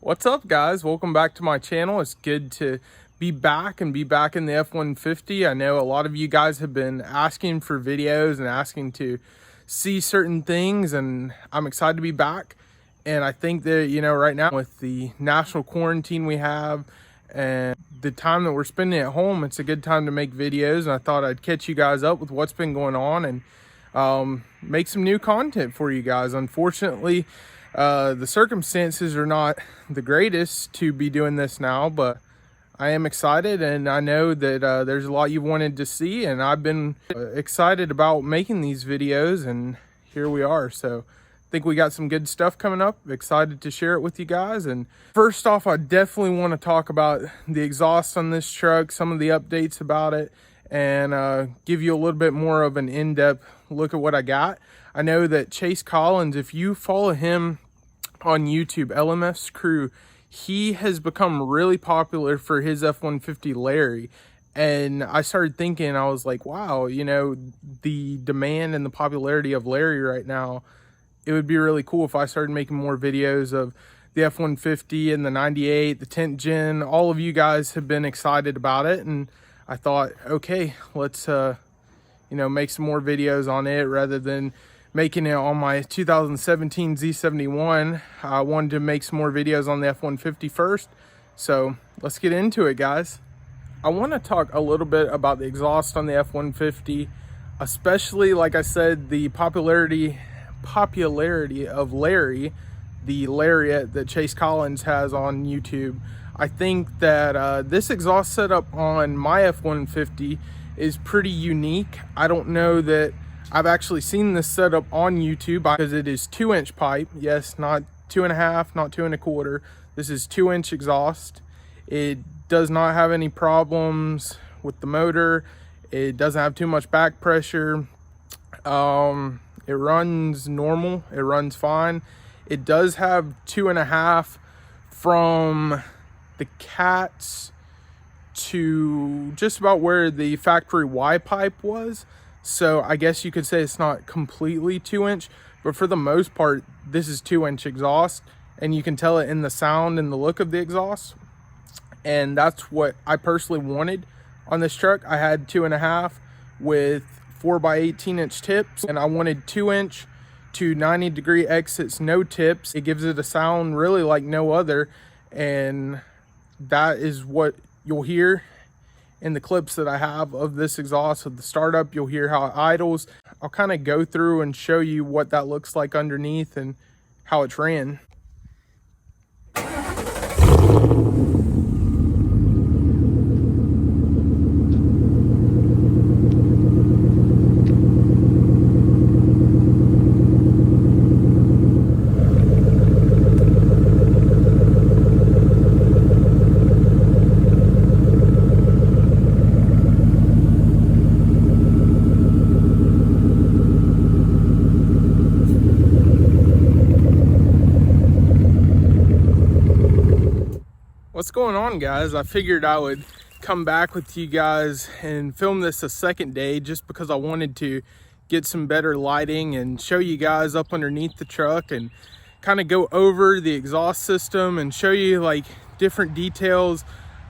What's up, guys? Welcome back to my channel. It's good to be back and be back in the F-150. I know a lot of you guys have been asking for videos and asking to see certain things, and I'm excited to be back. And I think that, right now with the national quarantine we have and the time that we're spending at home, it's a good time to make videos. And I thought I'd catch you guys up with what's been going on and make some new content for you guys. Unfortunately, the circumstances are not the greatest to be doing this now, but I am excited, and I know that there's a lot you wanted to see, and I've been excited about making these videos, and here we are. So I think we got some good stuff coming up. Excited to share it with you guys. And first off, I definitely want to talk about the exhaust on this truck, some of the updates about it, and give you a little bit more of an in-depth look at what I got. I know that Chase Collins, if you follow him on YouTube, LMF's Crew, he has become really popular for his F-150 Larry. And I started thinking, I was like, wow, the demand and the popularity of Larry right now, it would be really cool if I started making more videos of the F-150 and the 98, the 10th gen. All of you guys have been excited about it, and I thought, okay, let's make some more videos on it rather than making it on my 2017 Z71. I wanted to make some more videos on the F-150 first. So let's get into it, guys. I want to talk a little bit about the exhaust on the F-150, especially, like I said, the popularity of Larry, the Lariat that Chase Collins has on YouTube. I think that this exhaust setup on my F-150 is pretty unique. I don't know that I've actually seen this setup on YouTube because it is 2-inch pipe. Yes, not 2.5, not 2 1/4. This is 2-inch exhaust. It does not have any problems with the motor. It doesn't have too much back pressure. It runs normal. It runs fine. It does have 2.5 from the cats to just about where the factory Y pipe was. So I guess you could say it's not completely 2-inch, but for the most part, this is 2-inch exhaust, and you can tell it in the sound and the look of the exhaust. And that's what I personally wanted on this truck. I had 2.5 with 4x18-inch tips, and I wanted 2-inch to 90-degree exits, no tips. It gives it a sound really like no other, and that is what you'll hear in the clips that I have of this exhaust. Of the startup, you'll hear how it idles. I'll kind of go through and show you what that looks like underneath and how it's ran. What's going on, guys? I figured I would come back with you guys and film this a second day just because I wanted to get some better lighting and show you guys up underneath the truck and kind of go over the exhaust system and show you like different details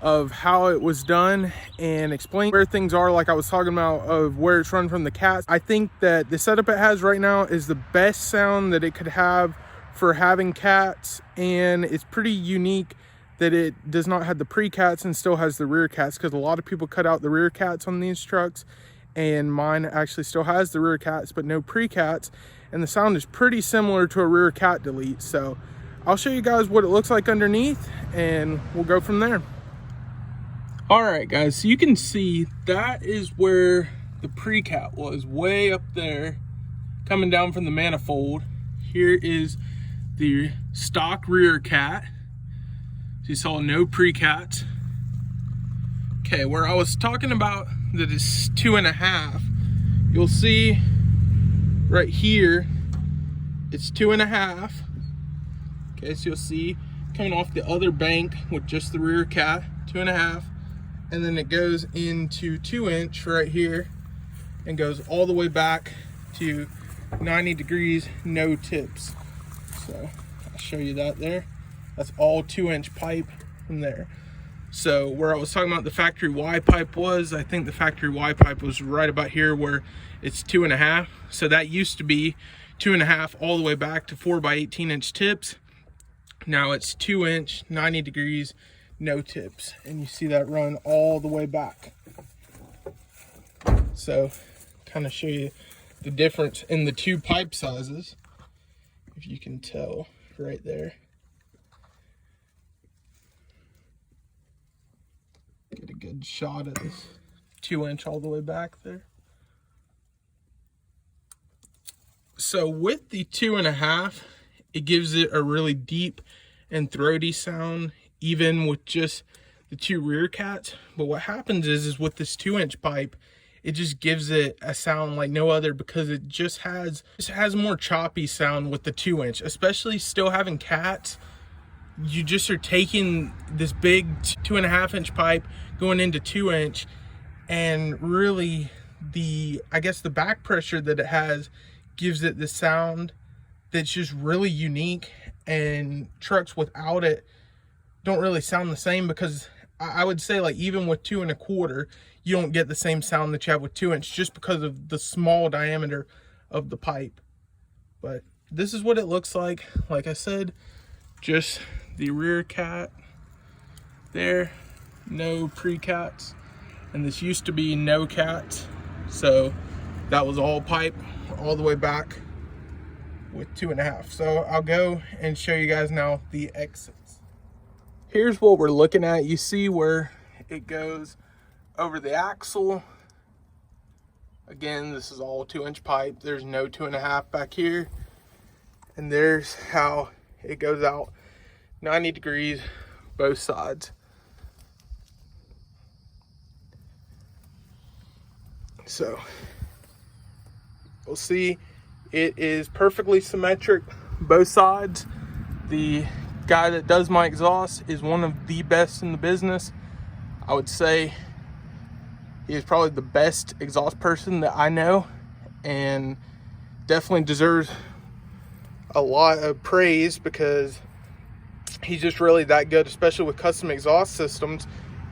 of how it was done and explain where things are, like I was talking about, of where it's run from the cats. I think that the setup it has right now is the best sound that it could have for having cats, and it's pretty unique that it does not have the pre-cats and still has the rear cats, because a lot of people cut out the rear cats on these trucks, and mine actually still has the rear cats but no pre-cats, and the sound is pretty similar to a rear cat delete. So I'll show you guys what it looks like underneath, and we'll go from there. All right, guys, so you can see that is where the pre-cat was, way up there coming down from the manifold. Here is the stock rear cat. So you saw no pre-cats. Okay, where I was talking about that is 2.5, you'll see right here, it's 2.5. Okay, so you'll see coming off the other bank with just the rear cat, 2.5. And then it goes into 2-inch right here and goes all the way back to 90 degrees, no tips. So I'll show you that there. That's all 2-inch pipe from there. So where I was talking about the factory Y pipe was, I think the factory Y pipe was right about here where it's 2.5. So that used to be 2.5 all the way back to 4x18-inch tips. Now it's 2-inch, 90 degrees, no tips. And you see that run all the way back. So kind of show you the difference in the two pipe sizes, if you can tell right there. Get a good shot of this 2-inch all the way back there. So with the 2.5, it gives it a really deep and throaty sound, even with just the two rear cats. But what happens is with this 2-inch pipe, it just gives it a sound like no other, because it just has a more choppy sound with the 2-inch, especially still having cats. You just are taking this big 2.5-inch pipe going into 2-inch, and really I guess the back pressure that it has gives it the sound that's just really unique, and trucks without it don't really sound the same, because I would say, like, even with 2.25, you don't get the same sound that you have with 2-inch, just because of the small diameter of the pipe. But this is what it looks like. Like I said, just the rear cat there, no pre-cats, and this used to be no cats, so that was all pipe all the way back with 2.5. So I'll go and show you guys now the exits. Here's what we're looking at. You see where it goes over the axle. Again, this is all 2-inch pipe. There's no 2.5 back here, and there's how it goes out 90 degrees both sides. So we'll see, it is perfectly symmetric both sides. The guy that does my exhaust is one of the best in the business. I would say he is probably the best exhaust person that I know, and definitely deserves a lot of praise, because he's just really that good, especially with custom exhaust systems.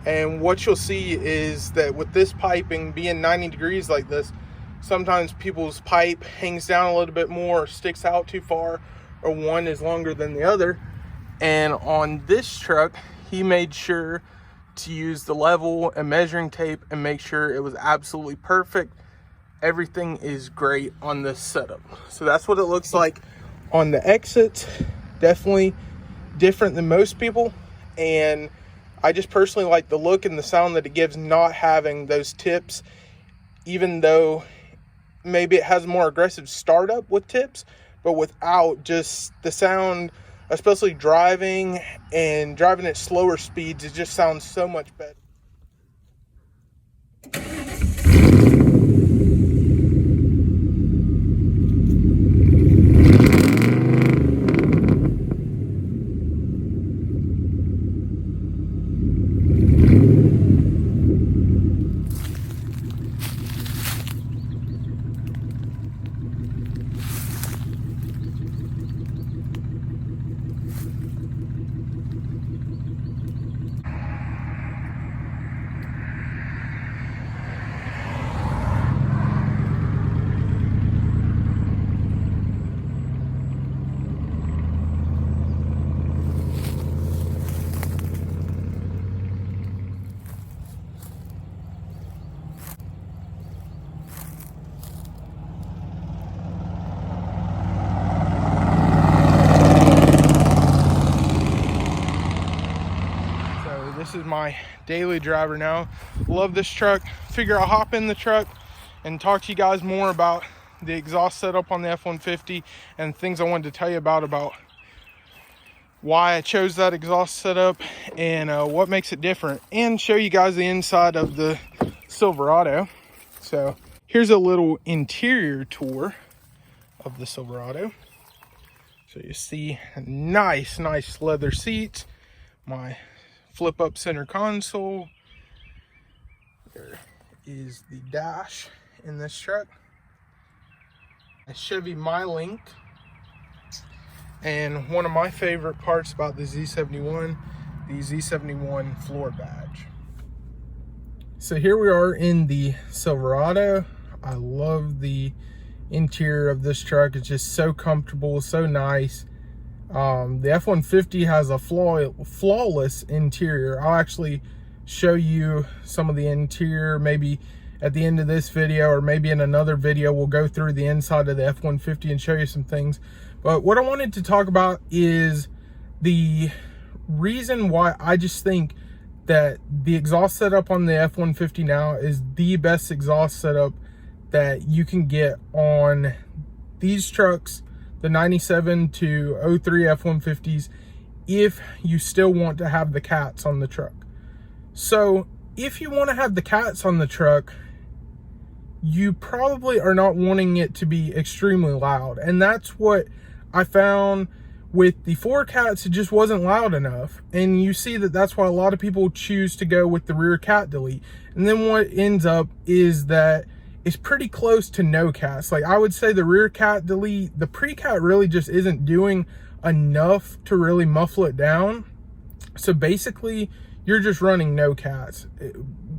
And what you'll see is that with this piping being 90 degrees like this, sometimes people's pipe hangs down a little bit more, or sticks out too far, or one is longer than the other. And on this truck, he made sure to use the level and measuring tape and make sure it was absolutely perfect. Everything is great on this setup. So that's what it looks like on the exits. Definitely different than most people, and I just personally like the look and the sound that it gives not having those tips, even though maybe it has a more aggressive startup with tips, but without, just the sound, especially driving at slower speeds, it just sounds so much better. This is my daily driver now. Love this truck. Figure I'll hop in the truck and talk to you guys more about the exhaust setup on the F-150 and things I wanted to tell you about why I chose that exhaust setup and what makes it different, and show you guys the inside of the Silverado. So here's a little interior tour of the Silverado. So you see nice leather seats, my flip up center console. There is the dash in this truck. A Chevy MyLink. And one of my favorite parts about the Z71, the Z71 floor badge. So here we are in the Silverado. I love the interior of this truck. It's just so comfortable, so nice. The F-150 has a flawless interior. I'll actually show you some of the interior maybe at the end of this video, or maybe in another video we'll go through the inside of the F-150 and show you some things. But what I wanted to talk about is the reason why I just think that the exhaust setup on the F-150 now is the best exhaust setup that you can get on these trucks, the 97 to 03 F-150s, if you still want to have the cats on the truck. So if you want to have the cats on the truck, you probably are not wanting it to be extremely loud. And that's what I found with the 4 cats. It just wasn't loud enough. And you see that that's why a lot of people choose to go with the rear cat delete. And then what ends up is that it's pretty close to no cats. Like, I would say the rear cat delete, the pre-cat really just isn't doing enough to really muffle it down. So basically you're just running no cats.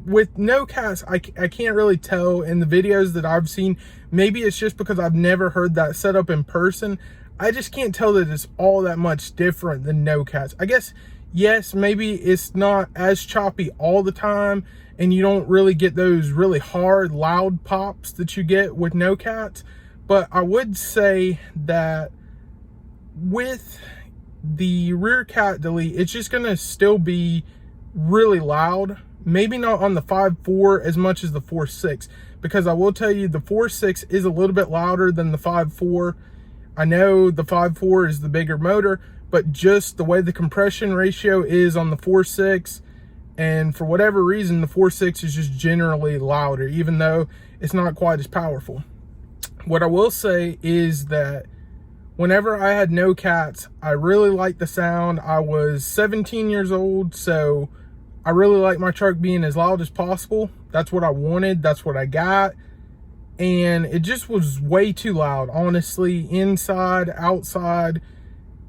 With no cats, I can't really tell in the videos that I've seen. Maybe it's just because I've never heard that setup in person. I just can't tell that it's all that much different than no cats. I guess, yes, maybe it's not as choppy all the time, and you don't really get those really hard, loud pops that you get with no cats. But I would say that with the rear cat delete, it's just gonna still be really loud. Maybe not on the 5.4 as much as the 4.6, because I will tell you the 4.6 is a little bit louder than the 5.4. I know the 5.4 is the bigger motor, but just the way the compression ratio is on the 4.6, and for whatever reason, the 4.6 is just generally louder, even though it's not quite as powerful. What I will say is that whenever I had no cats, I really liked the sound. I was 17 years old, so I really like my truck being as loud as possible. That's what I wanted. That's what I got. And it just was way too loud, honestly, inside, outside,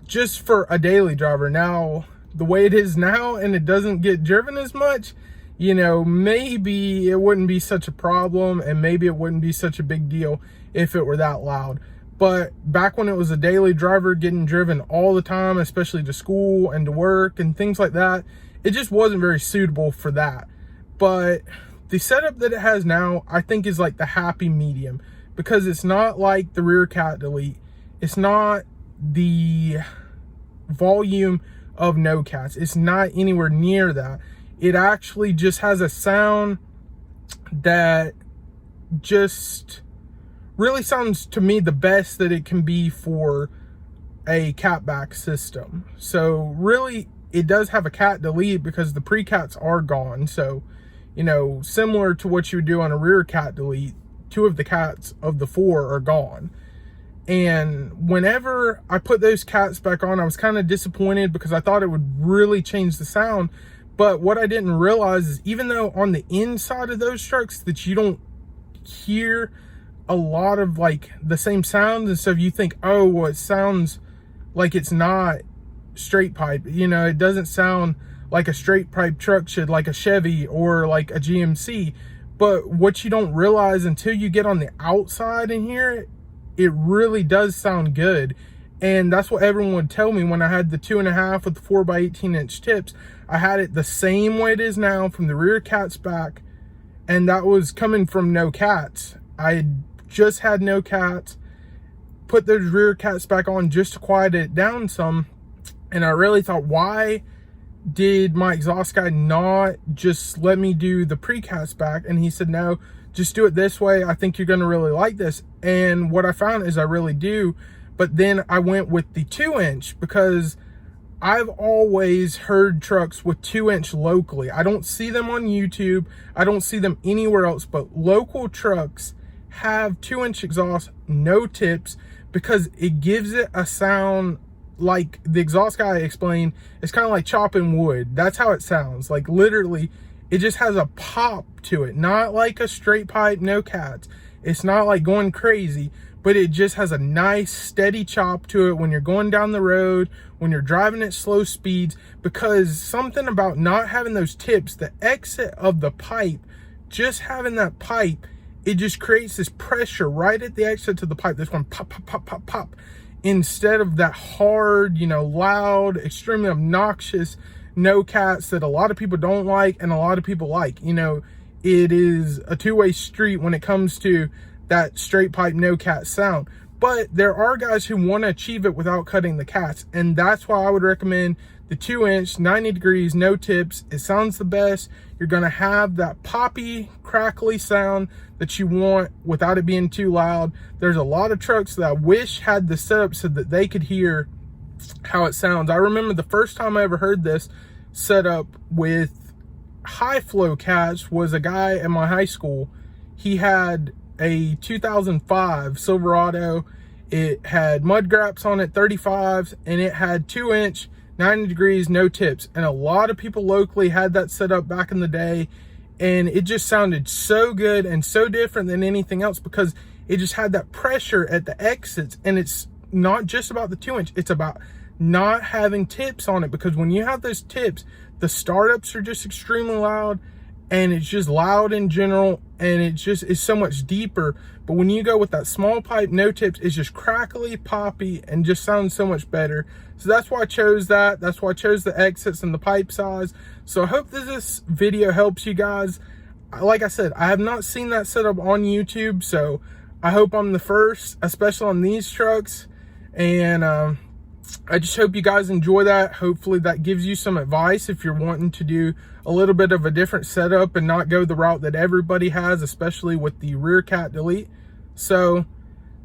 just for a daily driver. Now, the way it is now, and it doesn't get driven as much, you know, maybe it wouldn't be such a problem, and maybe it wouldn't be such a big deal if it were that loud. But back when it was a daily driver getting driven all the time, especially to school and to work and things like that, it just wasn't very suitable for that. But the setup that it has now, I think, is like the happy medium, because it's not like the rear cat delete. It's not the volume of no cats. It's not anywhere near that. It actually just has a sound that just really sounds to me the best that it can be for a catback system. So really, it does have a cat delete because the pre-cats are gone. So, you know, similar to what you would do on a rear cat delete, 2 of the cats of the 4 are gone. And whenever I put those cats back on, I was kind of disappointed because I thought it would really change the sound. But what I didn't realize is, even though on the inside of those trucks that you don't hear a lot of like the same sounds and stuff, you think, oh, well, it sounds like it's not straight pipe. You know, it doesn't sound like a straight pipe truck should, like a Chevy or like a GMC. But what you don't realize until you get on the outside and hear it, it really does sound good. And that's what everyone would tell me when I had the 2.5 with the 4x18-inch tips. I had it the same way it is now from the rear cats back, and that was coming from no cats. I had just had no cats, put those rear cats back on just to quiet it down some, and I really thought, why did my exhaust guy not just let me do the pre-cats back? And he said, no, just do it this way. I think you're going to really like this. And what I found is I really do. But then I went with the 2-inch because I've always heard trucks with 2-inch locally. I don't see them on YouTube. I don't see them anywhere else, but local trucks have 2-inch exhaust, no tips, because it gives it a sound like the exhaust guy explained. It's kind of like chopping wood. That's how it sounds. Like, literally, it just has a pop to it. Not like a straight pipe, no cats. It's not like going crazy, but it just has a nice steady chop to it when you're going down the road, when you're driving at slow speeds, because something about not having those tips, the exit of the pipe, just having that pipe, it just creates this pressure right at the exit to the pipe. This one pop, pop, pop, pop, pop, instead of that hard, you know, loud, extremely obnoxious no cats that a lot of people don't like and a lot of people like. You know, it is a two-way street when it comes to that straight pipe no cat sound. But there are guys who want to achieve it without cutting the cats, and that's why I would recommend the 2-inch 90 degrees no tips. It sounds the best. You're going to have that poppy, crackly sound that you want without it being too loud. There's a lot of trucks that I wish had the setup so that they could hear how it sounds. I remember the first time I ever heard this setup with high flow cats was a guy in my high school. He had a 2005 Silverado. It had mud graps on it, 35s, and it had 2-inch 90 degrees no tips, and a lot of people locally had that set up back in the day, and it just sounded so good and so different than anything else because it just had that pressure at the exits. And it's not just about the 2-inch, it's about not having tips on it, because when you have those tips, the startups are just extremely loud, and it's just loud in general, and it just is so much deeper. But when you go with that small pipe no tips, it's just crackly, poppy, and just sounds so much better. So that's why I chose that. That's why I chose the exits and the pipe size. So I hope that this video helps you guys. Like I said, I have not seen that setup on YouTube, so I hope I'm the first, especially on these trucks. And I just hope you guys enjoy that. Hopefully that gives you some advice if you're wanting to do a little bit of a different setup and not go the route that everybody has, especially with the rear cat delete. So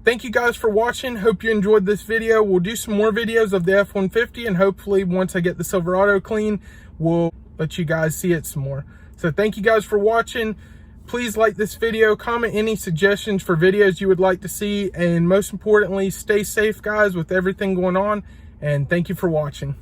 thank you guys for watching. Hope you enjoyed this video. We'll do some more videos of the F-150, and hopefully once I get the Silverado clean, we'll let you guys see it some more. So thank you guys for watching. Please like this video, comment any suggestions for videos you would like to see, and most importantly, stay safe guys with everything going on, and thank you for watching.